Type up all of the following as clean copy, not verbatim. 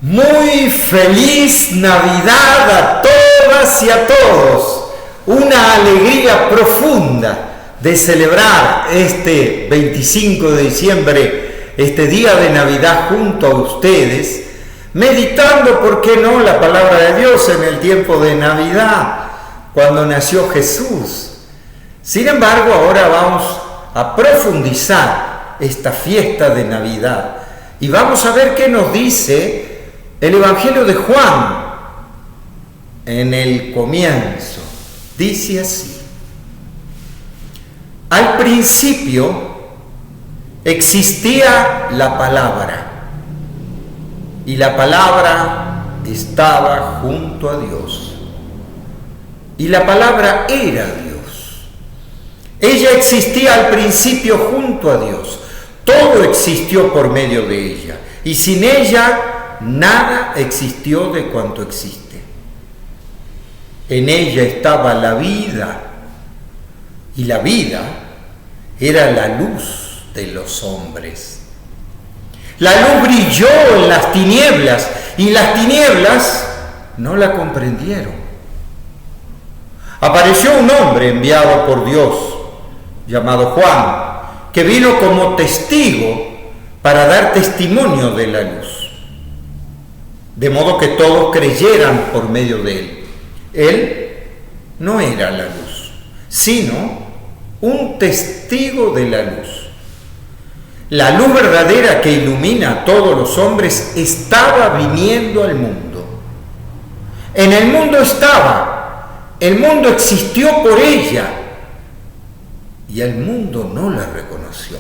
Muy feliz Navidad a todas y a todos. Una alegría profunda de celebrar este 25 de diciembre, este día de Navidad junto a ustedes, meditando, ¿por qué no?, la palabra de Dios en el tiempo de Navidad, cuando nació Jesús. Sin embargo, ahora vamos a profundizar esta fiesta de Navidad y vamos a ver qué nos dice el Evangelio de Juan en el comienzo. Dice así: al principio existía la palabra, y la palabra estaba junto a Dios, y la palabra era Dios. Ella existía al principio junto a Dios. Todo existió por medio de ella, y sin ella nada existió de cuanto existe. En ella estaba la vida, y la vida era la luz de los hombres. La luz brilló en las tinieblas, y las tinieblas no la comprendieron. Apareció un hombre enviado por Dios, llamado Juan, que vino como testigo para dar testimonio de la luz, de modo que todos creyeran por medio de él. Él no era la luz, sino un testigo de la luz. La luz verdadera que ilumina a todos los hombres estaba viniendo al mundo. En el mundo estaba, el mundo existió por ella, y el mundo no la reconoció.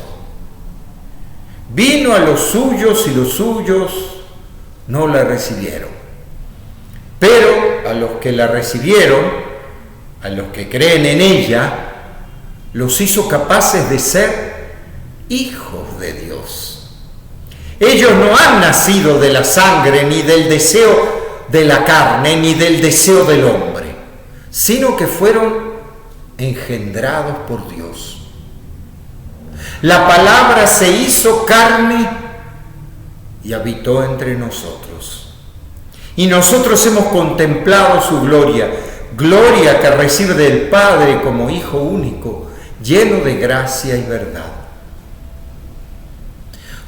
Vino a los suyos y los suyos no la recibieron. Pero a los que la recibieron, a los que creen en ella, los hizo capaces de ser hijos de Dios. Ellos no han nacido de la sangre, ni del deseo de la carne, ni del deseo del hombre, sino que fueron engendrados por Dios. La palabra se hizo carne y habitó entre nosotros. Y nosotros hemos contemplado su gloria, gloria que recibe del Padre como Hijo único, lleno de gracia y verdad.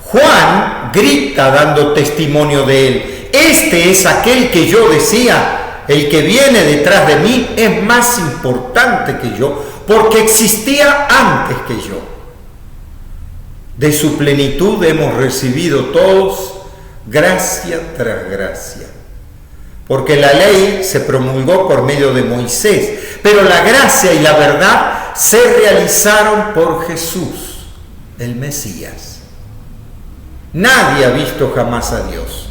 Juan grita dando testimonio de él: este es aquel que yo decía, el que viene detrás de mí es más importante que yo, porque existía antes que yo. De su plenitud hemos recibido todos gracia tras gracia. Porque la ley se promulgó por medio de Moisés, pero la gracia y la verdad se realizaron por Jesús, el Mesías. Nadie ha visto jamás a Dios.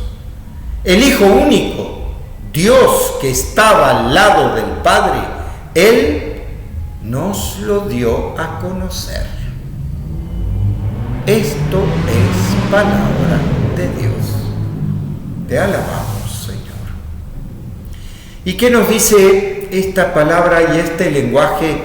El Hijo único, Dios que estaba al lado del Padre, Él nos lo dio a conocer. Esto es palabra de Dios. Te alabamos, Señor. ¿Y qué nos dice esta palabra y este lenguaje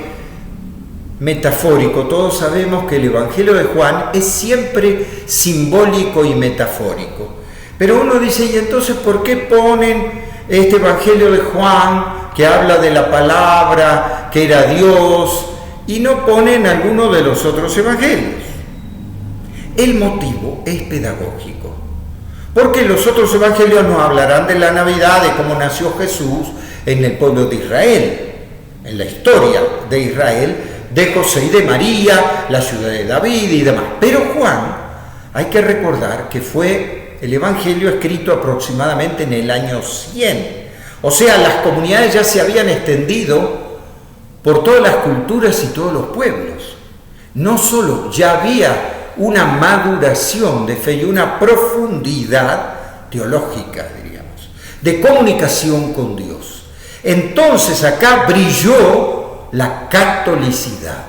metafórico? Todos sabemos que el Evangelio de Juan es siempre simbólico y metafórico. Pero uno dice: ¿y entonces por qué ponen este Evangelio de Juan que habla de la palabra, que era Dios, y no ponen alguno de los otros evangelios? El motivo es pedagógico, porque los otros evangelios nos hablarán de la Navidad, de cómo nació Jesús en el pueblo de Israel, en la historia de Israel, de José y de María, la ciudad de David y demás. Pero Juan, hay que recordar que fue el evangelio escrito aproximadamente en el año 100. O sea, las comunidades ya se habían extendido por todas las culturas y todos los pueblos. No solo, ya había una maduración de fe y una profundidad teológica, diríamos, de comunicación con Dios. Entonces acá brilló la catolicidad,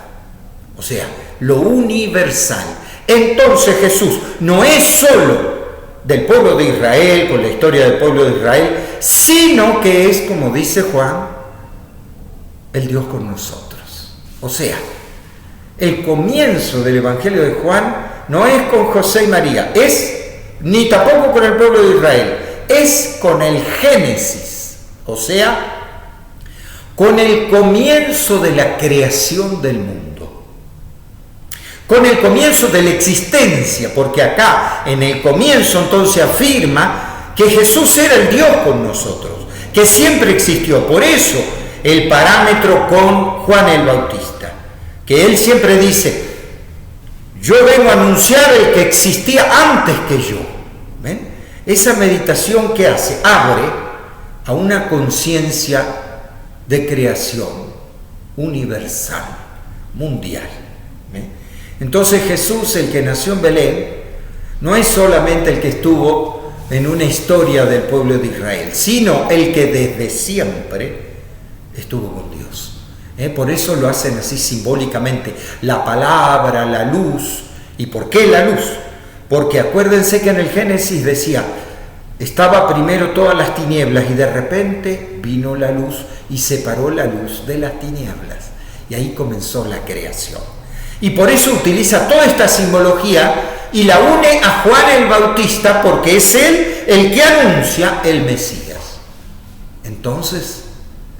o sea, lo universal. Entonces Jesús no es solo del pueblo de Israel, con la historia del pueblo de Israel, sino que es, como dice Juan, el Dios con nosotros. O sea, el comienzo del Evangelio de Juan no es con José y María, ni tampoco con el pueblo de Israel, es con el Génesis, o sea, con el comienzo de la creación del mundo, con el comienzo de la existencia, porque acá en el comienzo entonces afirma que Jesús era el Dios con nosotros, que siempre existió. Por eso el parámetro con Juan el Bautista, que él siempre dice: yo vengo a anunciar el que existía antes que yo. ¿Ven? Esa meditación que hace, abre a una conciencia de creación universal, mundial. ¿Ven? Entonces Jesús, el que nació en Belén, no es solamente el que estuvo en una historia del pueblo de Israel, sino el que desde siempre estuvo con Dios. Por eso lo hacen así simbólicamente, la palabra, la luz. ¿Y por qué la luz? Porque acuérdense que en el Génesis decía, estaba primero todas las tinieblas y de repente vino la luz y separó la luz de las tinieblas. Y ahí comenzó la creación. Y por eso utiliza toda esta simbología y la une a Juan el Bautista, porque es él el que anuncia el Mesías. Entonces,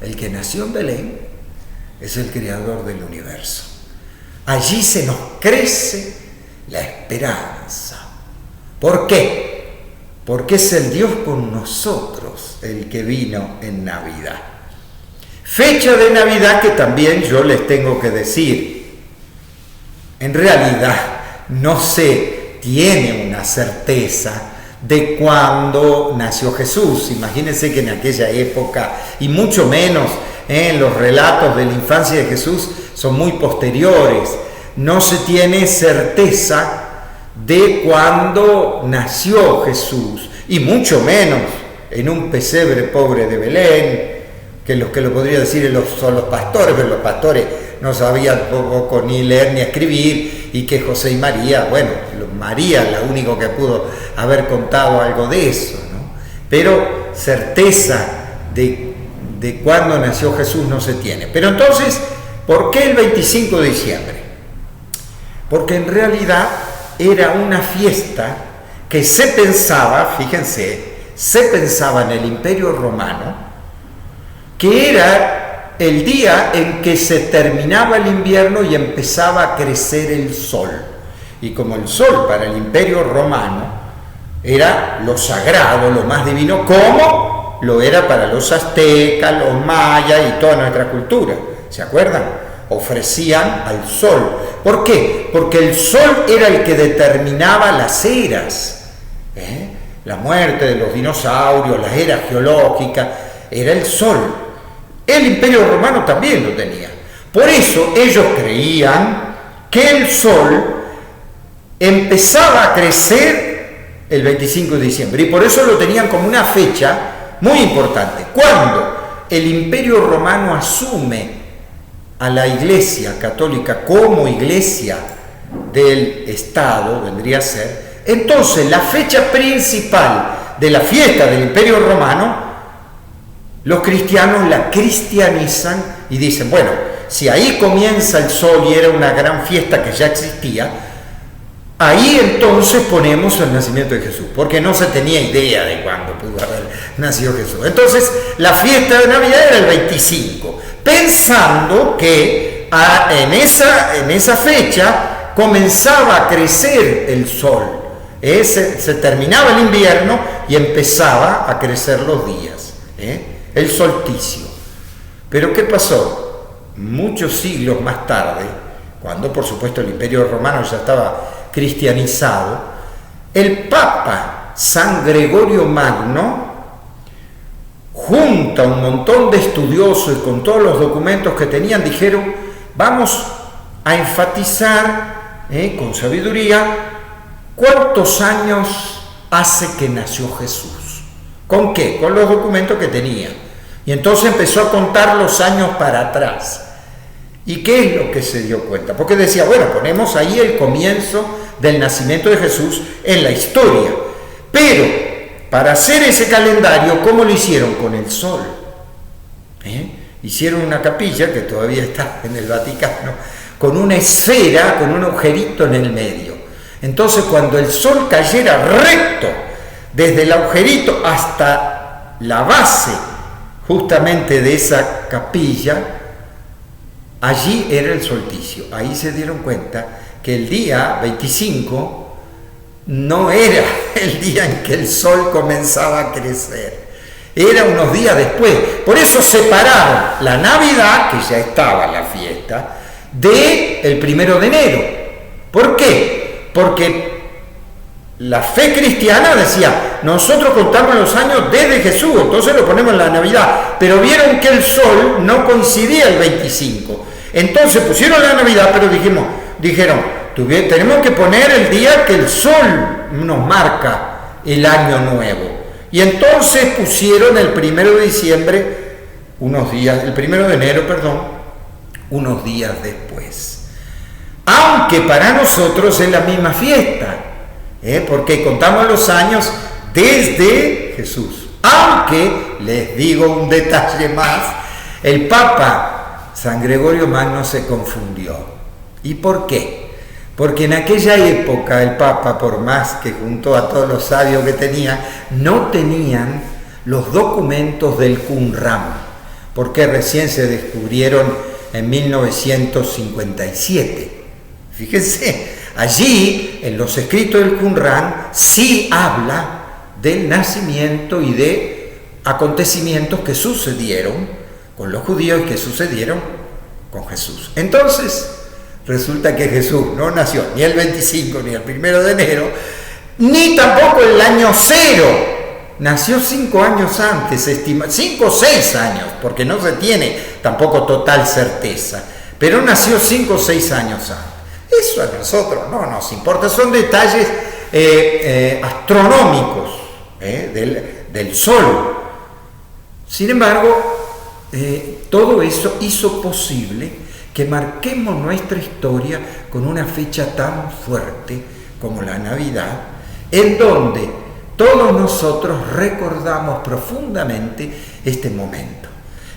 el que nació en Belén es el creador del universo. Allí se nos crece la esperanza. ¿Por qué? Porque es el Dios con nosotros el que vino en Navidad. Fecha de Navidad que también yo les tengo que decir, en realidad no se tiene una certeza de cuándo nació Jesús. Imagínense que en aquella época, y mucho menos los relatos de la infancia de Jesús son muy posteriores, no se tiene certeza de cuándo nació Jesús, y mucho menos en un pesebre pobre de Belén, que los que lo podría decir son los pastores, pero los pastores no sabían poco ni leer ni escribir, y que José y María, bueno, María es la única que pudo haber contado algo de eso, ¿no? Pero certeza de cuándo nació Jesús no se tiene. Pero entonces, ¿por qué el 25 de diciembre? Porque en realidad era una fiesta que se pensaba, fíjense, se pensaba en el Imperio Romano, que era el día en que se terminaba el invierno y empezaba a crecer el sol. Y como el sol para el Imperio Romano era lo sagrado, lo más divino, como lo era para los aztecas, los mayas y toda nuestra cultura, ¿se acuerdan? Ofrecían al sol. ¿Por qué? Porque el sol era el que determinaba las eras, la muerte de los dinosaurios, las eras geológicas, era el sol. El Imperio Romano también lo tenía. Por eso ellos creían que el sol empezaba a crecer el 25 de diciembre, y por eso lo tenían como una fecha muy importante. Cuando el Imperio Romano asume a la Iglesia Católica como iglesia del Estado, vendría a ser, entonces la fecha principal de la fiesta del Imperio Romano, los cristianos la cristianizan y dicen, bueno, si ahí comienza el sol y era una gran fiesta que ya existía, ahí entonces ponemos el nacimiento de Jesús, porque no se tenía idea de cuándo pudo haber nacido Jesús. Entonces la fiesta de Navidad era el 25, pensando que en esa fecha comenzaba a crecer el sol, se terminaba el invierno y empezaba a crecer los días, el solsticio. Pero ¿qué pasó? Muchos siglos más tarde, cuando por supuesto el Imperio Romano ya estaba cristianizado, el Papa San Gregorio Magno junta un montón de estudiosos y con todos los documentos que tenían, dijeron, vamos a enfatizar con sabiduría cuántos años hace que nació Jesús. ¿Con qué? Con los documentos que tenía. Y entonces empezó a contar los años para atrás. ¿Y qué es lo que se dio cuenta? Porque decía, bueno, ponemos ahí el comienzo del nacimiento de Jesús en la historia. Pero para hacer ese calendario, ¿cómo lo hicieron? Con el sol. Hicieron una capilla que todavía está en el Vaticano, con una esfera, con un agujerito en el medio. Entonces, cuando el sol cayera recto desde el agujerito hasta la base justamente de esa capilla, allí era el solsticio. Ahí se dieron cuenta que el día 25 no era el día en que el sol comenzaba a crecer, era unos días después. Por eso separaron la Navidad, que ya estaba la fiesta, de el 1 de enero. ¿Por qué? Porque la fe cristiana decía, nosotros contamos los años desde Jesús, entonces lo ponemos en la Navidad, pero vieron que el sol no coincidía el 25, entonces pusieron la Navidad, pero dijeron, tenemos que poner el día que el sol nos marca el año nuevo, y entonces pusieron el 1 de diciembre, el 1 de enero, unos días después, aunque para nosotros es la misma fiesta, porque contamos los años desde Jesús. Aunque, les digo un detalle más, el Papa San Gregorio Magno se confundió. ¿Y por qué? Porque en aquella época el Papa, por más que juntó a todos los sabios que tenía, no tenían los documentos del Qumran, porque recién se descubrieron en 1957. Fíjense, allí, en los escritos del Qumran, sí habla del nacimiento y de acontecimientos que sucedieron con los judíos y que sucedieron con Jesús. Entonces, resulta que Jesús no nació ni el 25 ni el 1 de enero, ni tampoco el año 0. Nació 5 años antes, 5 o 6 años, porque no se tiene tampoco total certeza, pero nació 5 o 6 años antes. Eso a nosotros no nos importa, son detalles astronómicos del sol. Sin embargo, todo eso hizo posible que marquemos nuestra historia con una fecha tan fuerte como la Navidad, en donde todos nosotros recordamos profundamente este momento.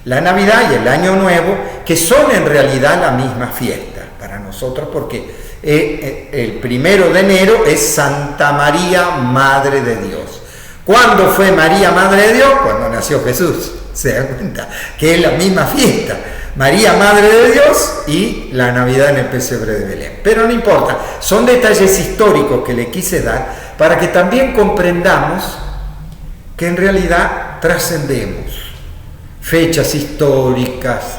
La Navidad y el Año Nuevo, que son en realidad la misma fiesta para nosotros, porque el 1 de enero es Santa María, Madre de Dios. ¿Cuándo fue María, Madre de Dios? Cuando nació Jesús. Se dan cuenta que es la misma fiesta. María, Madre de Dios, y la Navidad en el pesebre de Belén. Pero no importa, son detalles históricos que le quise dar para que también comprendamos que en realidad trascendemos fechas históricas,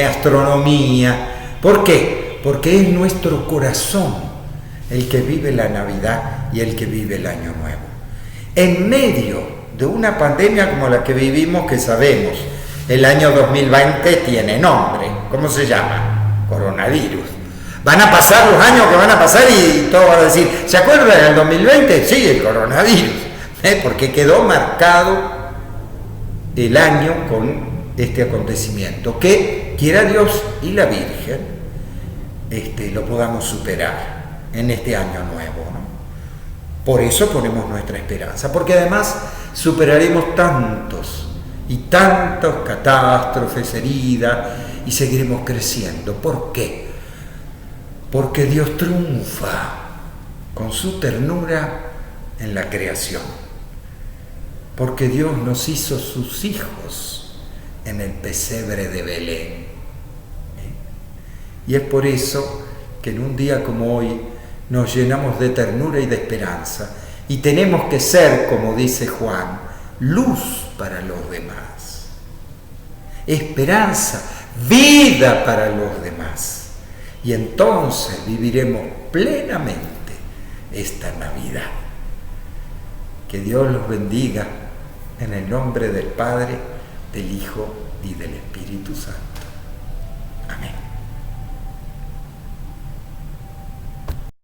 astronomía. ¿Por qué? Porque es nuestro corazón el que vive la Navidad y el que vive el Año Nuevo. En medio de una pandemia como la que vivimos, que sabemos, el año 2020 tiene nombre. ¿Cómo se llama? Coronavirus. Van a pasar los años que van a pasar y todos van a decir, ¿se acuerdan del 2020? Sí, el coronavirus. Porque quedó marcado el año con este acontecimiento, que quiera Dios y la Virgen lo podamos superar en este año nuevo, ¿no? Por eso ponemos nuestra esperanza, porque además superaremos tantos y tantas catástrofes, heridas, y seguiremos creciendo. ¿Por qué? Porque Dios triunfa con su ternura en la creación, porque Dios nos hizo sus hijos en el pesebre de Belén. Y es por eso que en un día como hoy nos llenamos de ternura y de esperanza, y tenemos que ser, como dice Juan, luz para los demás, esperanza, vida para los demás, y entonces viviremos plenamente esta Navidad. Que Dios los bendiga en el nombre del Padre, del Hijo y del Espíritu Santo. Amén.